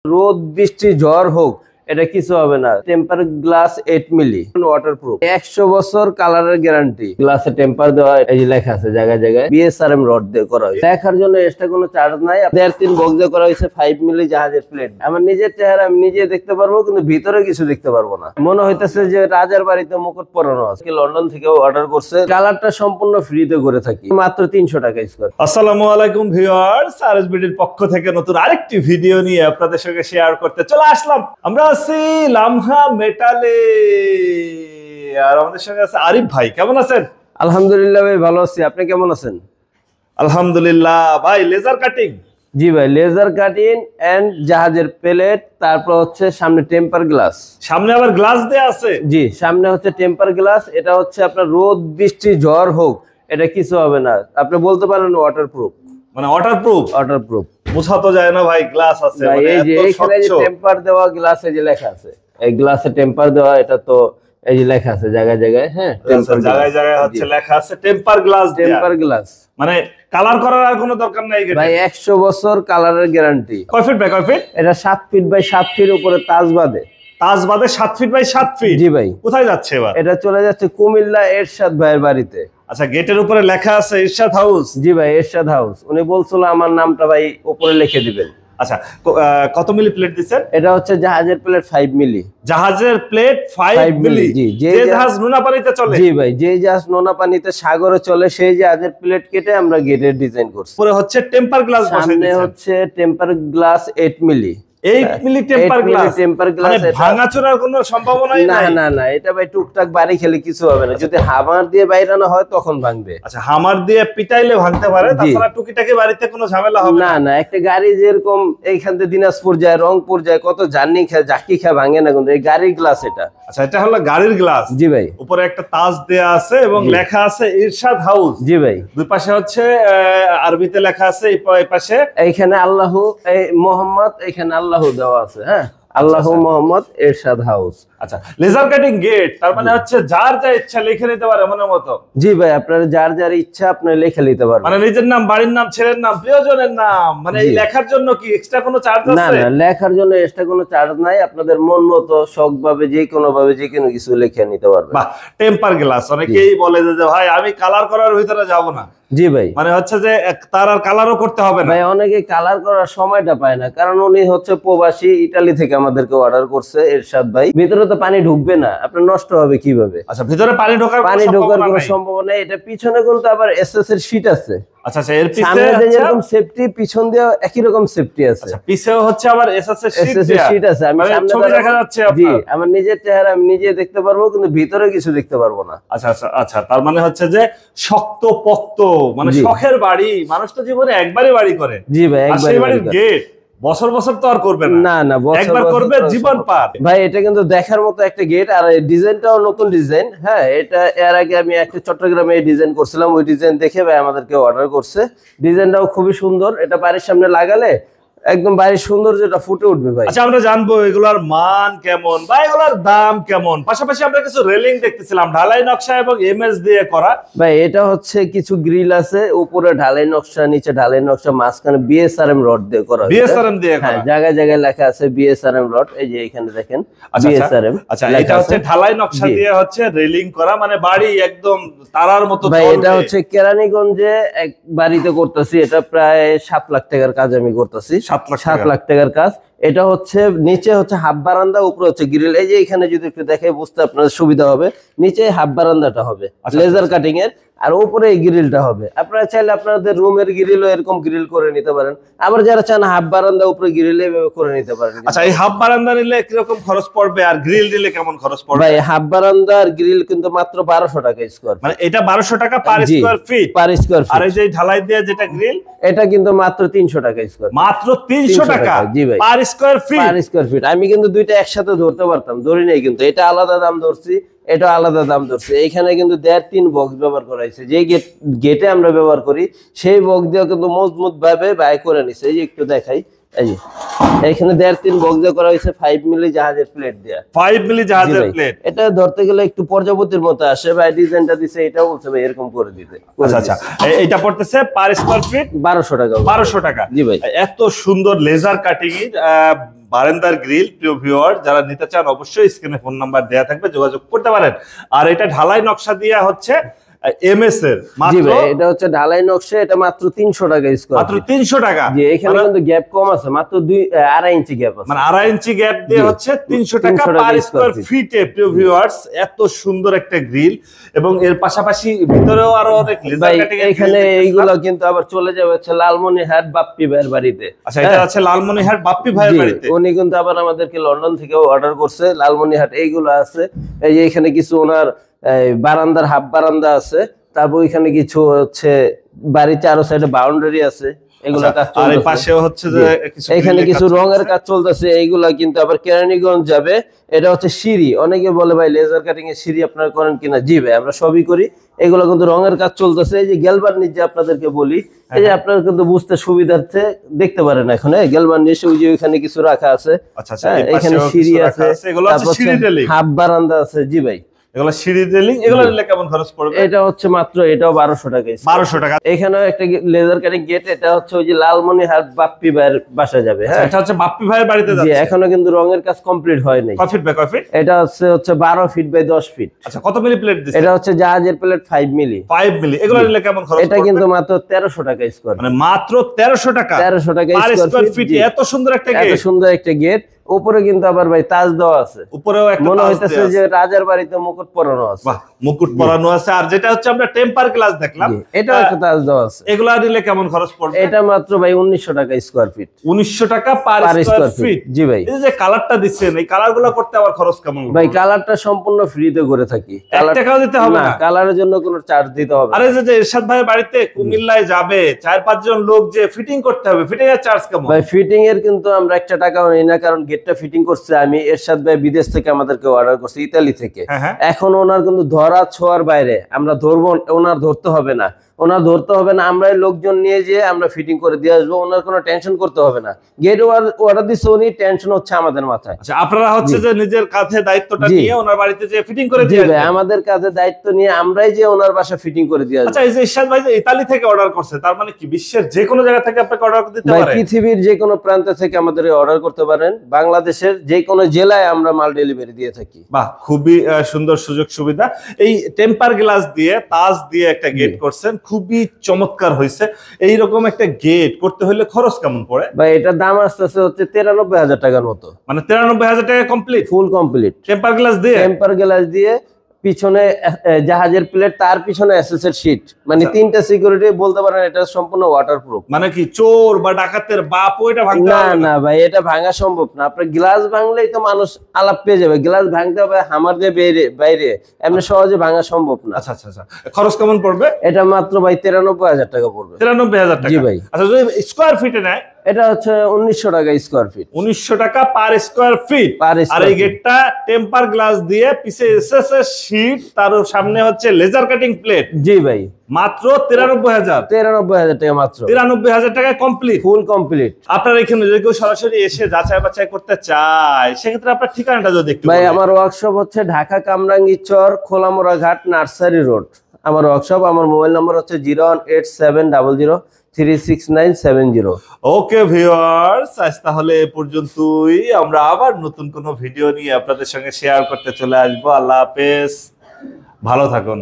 রোদ বৃষ্টি ঝড় হোক এটা কিছু হবে না। টেম্পার গ্লাস 8 মিলি ওয়াটারপ্রুফ, 100 বছর কালারের গ্যারান্টি। গ্লাসে টেম্পার দেওয়া, এই যে লেখা আছে জায়গায় জায়গায় বিএসআরএম রড দিয়ে করা হয়েছে। লেখার জন্য এক্সট্রা কোনো চার্জ নাই। 1.5-3 বক্স দিয়ে করা হয়েছে 5 মিলি জাহাজের প্লেট। আমার নিজের চেহারা আমি নিজে দেখতে পারবো, কিন্তু ভিতরে কিছু দেখতে পারবো না। মনে হইতেছে যে রাজার বাড়িতে মুকুট পরানো আছে। লন্ডন থেকে অর্ডার করছে। কালারটা সম্পূর্ণ ফ্রিতে করে থাকি, মাত্র 300 টাকা স্কয়ার। আসসালামু আলাইকুম ভিউয়ার্স, আরএসবিডির পক্ষ থেকে নতুন আরেকটি ভিডিও নিয়ে আপনাদের সঙ্গে শেয়ার করতে চলে আসলাম। আমরা আছি লামহা মেটালে, আর আমাদের সঙ্গে আছে আরিফ ভাই। কেমন আছেন? আলহামদুলিল্লাহ ভাই, ভালো আছি। আপনি কেমন আছেন? আলহামদুলিল্লাহ ভাই। Laser cutting? জি ভাই, লেজার কাটিং এন্ড জাহাজের প্লেট, তারপর হচ্ছে সামনে টেম্পার গ্লাস। সামনে আবার গ্লাস দেয়া আছে? জি, সামনে হচ্ছে টেম্পার গ্লাস। এটা হচ্ছে আপনার রোদ বৃষ্টি ঝড় হোক এটা কিছু হবে না। আপনি বলতে পারেন ওয়াটারপ্রুফ। মানে ওয়াটারপ্রুফ? ওয়াটারপ্রুফ বোঝা তো যায় না ভাই, গ্লাস আছে। ভাই এই যে এখানে যে টেম্পার দেওয়া গ্লাসে যে লেখা আছে, এই গ্লাসে টেম্পার দেওয়া, এটা তো এই যে লেখা আছে জায়গায় জায়গায়। হ্যাঁ, জায়গায় জায়গায় হচ্ছে লেখা আছে টেম্পার গ্লাস। টেম্পার গ্লাস মানে কালার করার আর কোনো দরকার নাই ভাই, 100 বছর কালারের গ্যারান্টি। কয় ফিট বাই কয় ফিট? এটা 7 ফিট বাই 7 ফিট উপরে তাজ বাদে। তাজ বাদে 7 ফিট বাই 7 ফিট? জি ভাই। কোথায় যাচ্ছে এবার? এটা চলে যাচ্ছে কুমিল্লা এরশাদ ভাইয়ের বাড়িতে। আচ্ছা, গেটের উপরে লেখা আছে ইরশাদ হাউস? জি ভাই, এরশাদ হাউস। উনি বলছিল আমার নামটা ভাই উপরে লিখে দিবেন। আচ্ছা, কত মিলি প্লেট দিচ্ছেন? এটা হচ্ছে জাহাজের প্লেট 5 মিলি। জাহাজের প্লেট 5 মিলি? জি, যে জাহাজ নোনা পানিতে চলে? জি ভাই, যে জাহাজ নোনা পানিতে সাগরে চলে সেই জাহাজের প্লেট কেটে আমরা গেটের ডিজাইন করছি। পরে হচ্ছে টেম্পার গ্লাস বসাই সামনে দিয়েছেন? হচ্ছে temper glass 8 milli. 8 milli temper glass? Temper glass মানে ভাঙাচোরার কোনো সম্ভাবনাই না নাই? না না, এটা ভাই টুকটাক বাড়ি খেলে কিছু হবে না। যদি হামার দিয়ে বাইরানো হয় তখন ভাঙবে। আচ্ছা, হামার দিয়ে পিটাইলে ভাঙতে পারে, তাছাড়া টুকিটাকি বাড়িতে কোনো ঝামেলা হবে না? না, একটা গাড়ি যেরকম এইখান থেকে দিনাজপুর যায়, রংপুর যায়, কত জার্নি খায়, জাকি খায়, ভাঙে না। কিন্তু এই গাড়ির গ্লাস এটা। আচ্ছা, এটা হলো গাড়ির গ্লাস? জি ভাই। উপরে একটা তাজ দেয়া আছে এবং লেখা আছে ইরশাদ হাউস? জি ভাই। দুই পাশে হচ্ছে আরবিতে লেখা আছে, এই পাশে এইখানে আল্লাহ, এই মোহাম্মদ, এইখানে আল্লাহ দেওয়া আছে। হ্যাঁ, আল্লাহ মোহাম্মদ এরশাদ হাউস। আচ্ছা, লেজার কাটিং গেট, তার মানে হচ্ছে যার যা ইচ্ছা লিখে নিতে পারে মনের মতো? জি ভাই, আপনার যার যার ইচ্ছা আপনি লিখে নিতে পারবেন। মানে নিজের নাম, বাড়ির নাম, ছেলের নাম, প্রিয়জনের নাম, মানে এই লেখার জন্য কি এক্সট্রা কোনো চার্জ আছে? না না, লেখার জন্য এক্সট্রা কোনো চার্জ নাই। আপনাদের মন মতো শখ ভাবে যে কোনো ভাবে যে কোনো কিছু লিখে নিতে পারবেন। বাহ, টেম্পার গ্লাস। অনেকেই বলে যে ভাই আমি কালার করার ভিতরে যাব না। জি ভাই। মানে হচ্ছে যে তার আর কালারও করতে হবে না? ভাই অনেকে কালার করার সময়টা পায় না, কারণ উনি হচ্ছে প্রবাসী, ইতালি থেকে আমাদেরকে অর্ডার করছে এরশাদ ভাই। ভিতরে তো পানি ঢুকবে না, আপনার নষ্ট হবে কিভাবে? আচ্ছা, ভিতরে পানি ঢোকার কোনো সম্ভাবনা নেই। এটা পিছনে কিন্তু আবার এসএস এর শীট আছে। আচ্ছা আচ্ছা, এর পিছে সামনে যেরকম সেফটি, পিছন দিয়ে একই রকম সেফটি আছে। আচ্ছা, পিছেও হচ্ছে আবার এসএস এর শীট আছে। আমি সামনে ছবি দেখা যাচ্ছে জি, আপনার? আমার নিজের চেহারা আমি নিজে দেখতে পারবো, কিন্তু ভিতরে কিছু দেখতে পারবো না। আচ্ছা আচ্ছা আচ্ছা, তার মানে হচ্ছে যে শক্ত পোক্ত, মানে শখের বাড়ি। মানুষ তো জীবনে একবারই বাড়ি করে। জি ভাই, একবারই বাড়ির গেট বছর বছর তো আর করবে না। না না, একবার করবে জীবন পার। ভাই এটা কিন্তু দেখার মতো একটা গেট, আর এই ডিজাইনটাও নতুন ডিজাইন। হ্যাঁ, এটা এর আগে আমি একটা চট্টগ্রামে ডিজাইন করছিলাম, ওই ডিজাইন দেখে ভাই আমাদেরকে অর্ডার করছে। ডিজাইনটাও খুবই সুন্দর। এটা বাড়ির সামনে লাগালে একদম বাড়ির সৌন্দর্যটা ফুটে উঠবে ভাই। আচ্ছা, আমরা জানবো এগুলার মান কেমন বা এগুলার দাম কেমন। পাশাপাশি আমরা কিছু রেলিং দেখতেছিলাম ঢালাই নকশা এবং এমএস দিয়ে করা। ভাই এটা হচ্ছে কিছু গ্রিল আছে, উপরে ঢালাই নকশা, নিচে ঢালাই নকশা, মাঝখানে বিএসআরএম রড দিয়ে করা। বিএসআরএম দিয়ে করা? হ্যাঁ, জায়গায় জায়গায় লেখা আছে বিএসআরএম রড। এই যে এখানে দেখেন বিএসআরএম। আচ্ছা, এটা হচ্ছে ঢালাই নকশা দিয়ে হচ্ছে রেলিং করা, মানে বাড়ি একদম তারার মতো। ভাই এটা হচ্ছে কেরানীগঞ্জে এক বাড়িতে করতেছি। এটা প্রায় 7 লাখ টাকার কাজ আমি করতেছি। 7 লাখ টাকার কাজ। এটা হচ্ছে নিচে হচ্ছে হাফ বারান্দা, উপরে হচ্ছে গ্রিল। এই যে এখানে যদি একটু দেখে বুঝতে আপনাদের সুবিধা হবে, নিচে হাফ বারান্দাটা হবে লেজার কাটিং এর, আর উপরে এই গ্রিলটা হবে। আপনারা চাইলে আপনাদের রুমের গ্রিলও এরকম গ্রিল করে নিতে পারেন। আবার যারা চান হাফ বারান্দা উপরে গ্রিল এভাবে করে নিতে পারেন। আচ্ছা, এই হাফ বারান্দা নিলে কিরকম খরচ পড়বে আর গ্রিল দিলে কেমন খরচ পড়বে? ভাই হাফ বারান্দা আর গ্রিল কিন্তু মাত্র 1200 টাকা স্কয়ার। মানে এটা 1200 টাকা per square feet? Per square feet. আর এই যে ঢালাই দিয়ে যেটা গ্রিল, এটা কিন্তু মাত্র 300 টাকা স্কয়ার। মাত্র 300 টাকা? জি ভাই, পার square feet? Per square fit. আমি কিন্তু দুইটা একসাথে ধরতে পারতাম, ধরি নাই কিন্তু। এটা আলাদা দাম ধরছি, এটা আলাদা দাম ধরছে। এইখানে কিন্তু 1.5-3 বক্স ব্যবহার করা হয়েছে। যে গেটে আমরা ব্যবহার করি সেই বক্স দিয়ে কিন্তু মজবুত ভাবে বাই করে নিছে। এই যে একটু দেখাই, এই যে এখানে 1.5-3 বক্স দিয়ে করা হয়েছে 5 মিলি জাহাজের প্লেট দেয়া। 5 মিলি জাহাজের প্লেট। এটা ধরতে গেলে একটু প্রজাপতির মতো আসে ভাই, ডিজাইনটা দিছে এটাও বলছে ভাই এরকম করে দিতে। আচ্ছা এটা পড়তেছে পার স্কয়ার ফিট 1200 টাকা। 1200 টাকা। জি ভাই। এত সুন্দর লেজার কাটিং বারান্দার গ্রিল, প্রিয় ভিউয়ার যারা নিতে চান অবশ্যই স্ক্রিনে ফোন নাম্বার দেয়া থাকবে, যোগাযোগ করতে পারেন। আর এটা ঢালাই নকশা দিয়া হচ্ছে এমএস এর জি ভাই, এটা হচ্ছে ঢালাই নকশা, এটা মাত্র 300 টাকা স্কয়ার। মাত্র 300 টাকা। জি, এখানে কিন্তু গ্যাপ কম আছে, মাত্র 2.5 ইঞ্চি গ্যাপ আছে। মানে 2.5 ইঞ্চি গ্যাপ দিয়ে হচ্ছে 300 টাকা পার স্কয়ার ফিটে। প্রিয় ভিউয়ার্স এত সুন্দর একটা গ্রিল, এবং এর পাশাপাশি ভিতরেও আরো অনেক লেজার কাটিং। এখানে এইগুলো কিন্তু আবার চলে যাবে হচ্ছে লালমনিরহাট বাপ্পি ভাইয়ের বাড়িতে। আচ্ছা, এটা আছে লালমনিরহাট বাপ্পি ভাইয়ের বাড়িতে। উনি কিন্তু আবার আমাদেরকে লন্ডন থেকে অর্ডার করছে লালমনিরহাট। এইগুলো আছে, এই যে এখানে কিছু ওনার বারান্দার হাফ বারান্দা আছে, তারপর এখানে কিছু হচ্ছে বাড়ির চারো সাইডে বাউন্ডারি আছে, এগুলা কাজ চলতেছে। আর এই পাশেও হচ্ছে যে এখানে কিছু রঙের কাজ চলতেছে, এইগুলা কিন্তু আবার কেরানীগঞ্জ যাবে। এটা হচ্ছে সিঁড়ি, অনেকে বলে ভাই লেজার কাটিং এর সিঁড়ি আপনারা করেন কিনা। জি ভাই, আমরা সবই করি। এগুলো কিন্তু রঙের কাজ চলতেছে। এই যে গ্যালবার্নিশ যে আপনাদেরকে বলি, এই যে আপনারা কিন্তু বুঝতে সুবিধার্থে দেখতে পারেন এখন। গ্যালবার্নিশ ওই যে ওইখানে কিছু রাখা আছে। আচ্ছা, এখানে সিঁড়ি আছে, হাফ বারান্দা আছে। জি ভাই, এগুলো সিঁড়ি রেলিং। এগুলো নিলে কেমন খরচ পড়বে? এটা হচ্ছে মাত্র এটাও 1200 টাকা। 1200 টাকা। এখানেও একটা লেজার কাটিং গেট, এটা হচ্ছে ওই যে লালমনিরহাট বাপ্পি ভাইয়ের বাসা যাবে। হ্যাঁ, এটা হচ্ছে বাপ্পি ভাইয়ের বাড়িতে যাচ্ছে। এখনো কিন্তু রঙের কাজ কমপ্লিট হয় নাই। কয় ফিট বাই কয় ফিট? এটা হচ্ছে 12 ফিট বাই 10 ফিট। আচ্ছা, কত মিলি প্লেট দিছে? এটা হচ্ছে জাহাজের প্লেট 5 মিলি। 5 মিলি। এগুলো নিলে কেমন খরচ? এটা কিন্তু মাত্র 1300 টাকা স্কয়ার। মানে মাত্র 1300 টাকা। 1300 টাকা স্কয়ার ফিট। এত সুন্দর একটা গেট। এত সুন্দর একটা গেট। উপরে কিন্তু আবার ভাই তাজ দেওয়া আছে। উপরেও একটা মনে হইতেছে যে রাজার বাড়িতে মুকুট পরানো আছে। বাহ, মুকুট পরানো আছে। আর যেটা হচ্ছে আমরা টেম্পার গ্লাস দেখলাম, এটাও একটা তাজ দেওয়া আছে। এগুলা নিলে কেমন খরচ পড়বে? এটা মাত্র ভাই 1900 টাকা স্কয়ার ফিট। 1900 টাকা পার স্কয়ার ফিট। জি ভাই। এই যে কালারটা দিচ্ছেন, এই কালারগুলো করতে আবার খরচ কেমন? ভাই কালারটা সম্পূর্ণ ফ্রিতে করে থাকি। 1 টাকাও দিতে হবে না? কালারের জন্য কোনো চার্জ দিতে হবে। আরে যে এরশাদ ভাইয়ের বাড়িতে কুমিল্লায় যাবে 4-5 জন লোক, যে ফিটিং করতে হবে, ফিটিং এর চার্জ কেমন? ভাই ফিটিং এর কিন্তু আমরা 1 টাকাও নেই না, কারণ গেটটা ফিটিং করছে আমি। এরশাদ ভাই বিদেশ থেকে আমাদেরকে অর্ডার করছে, ইতালি থেকে। এখন ওনার কিন্তু ধরা ছোঁয়ার বাইরে, আমরা ধরবো, ওনার ধরতে হবে না, আমরাই লোকজন নিয়ে যেয়ে আমরা ফিটিং করে দিয়ে আসবো। ওনার কোনো টেনশন করতে হবে না। গেট অর্ডার দিচ্ছে উনি, টেনশন হচ্ছে আমাদের মাথায়। আচ্ছা, আপনারা হচ্ছে যে নিজের কাঁধে দায়িত্বটা নিয়ে ওনার বাড়িতে যে ফিটিং করে দিয়ে আসবেন। আমাদের কাঁধে দায়িত্ব নিয়ে আমরাই যে ওনার বাসা ফিটিং করে দিয়ে আসবো। আচ্ছা, এই যে ইরশাদ ভাই যে ইতালি থেকে অর্ডার করছে, তার মানে কি বিশ্বের যে কোনো জায়গা থেকে আপনাকে অর্ডার দিতে পারে? পৃথিবীর যে কোনো প্রান্ত থেকে আমাদের অর্ডার করতে পারেন। বাংলাদেশের যে কোনো জেলায় আমরা মাল ডেলিভারি দিয়ে থাকি। বাহ, খুবই সুন্দর সুযোগ সুবিধা। এই টেম্পার গ্লাস দিয়ে, তাজ দিয়ে একটা গেট করছেন, খুবই চমৎকার হয়েছে। এইরকম একটা গেট করতে হলে খরচ কেমন পড়ে? ভাই এটার দাম আসতেছে হচ্ছে 93,000 টাকার মতো। মানে 93,000 টাকা complete? Full complete temper glass দিয়ে। টেম্পার গ্লাস দিয়ে, পিছনে জাহাজের প্লেট, তার পিছনে এসএসএর শীট, মানে 3টা সিকিউরিটি বলতে পারেন। এটা সম্পূর্ণ ওয়াটারপ্রুফ। মানে কি চোর বা ডাকাতের বাপ ওইটা ভাঙতে না না ভাই, এটা ভাঙা সম্ভব না। আপনার গ্লাস ভাঙলেই তো মানুষ আলাপ পেয়ে যাবে। গ্লাস ভাঙতে হবে হামার দিয়ে বাইরে, এমনি সহজে ভাঙা সম্ভব না। আচ্ছা আচ্ছা, খরচ কেমন পড়বে? এটা মাত্র ভাই 93,000 টাকা পড়বে। 93,000 টাকা? জি ভাই। আচ্ছা, যদি স্কয়ার ফিটে নেয়? এটা হচ্ছে 1900 টাকা স্কয়ার ফিট। 1900 টাকা পার স্কয়ার ফিট। আর এই গেটটা টেম্পার গ্লাস দিয়ে, পিছে এসএসএর শীট, তার সামনে হচ্ছে লেজার কাটিং প্লেট। জি ভাই। মাত্র 93,000। 93,000 টাকা মাত্র। 93,000 টাকায় কমপ্লিট, ফুল কমপ্লিট। আপনার এখানে যদি কেউ সরাসরি এসে যাচাই বাছাই করতে চায়, সেক্ষেত্রে আপনার ঠিকানাটা যদি একটু ভাই, আমার ওয়ার্কশপ হচ্ছে ঢাকা কামরাঙ্গীরচর খোলামোড়া ঘাট নার্সারি রোড আমার ওয়ার্কশপ। আমার মোবাইল নম্বর হচ্ছে 01870036970। ওকে ভিউয়ার্স, আজ তাহলে এ পর্যন্তই। আমরা আবার নতুন কোনো ভিডিও নিয়ে আপনাদের সঙ্গে শেয়ার করতে চলে আসবো। আল্লাহ হাফেজ, ভালো থাকুন।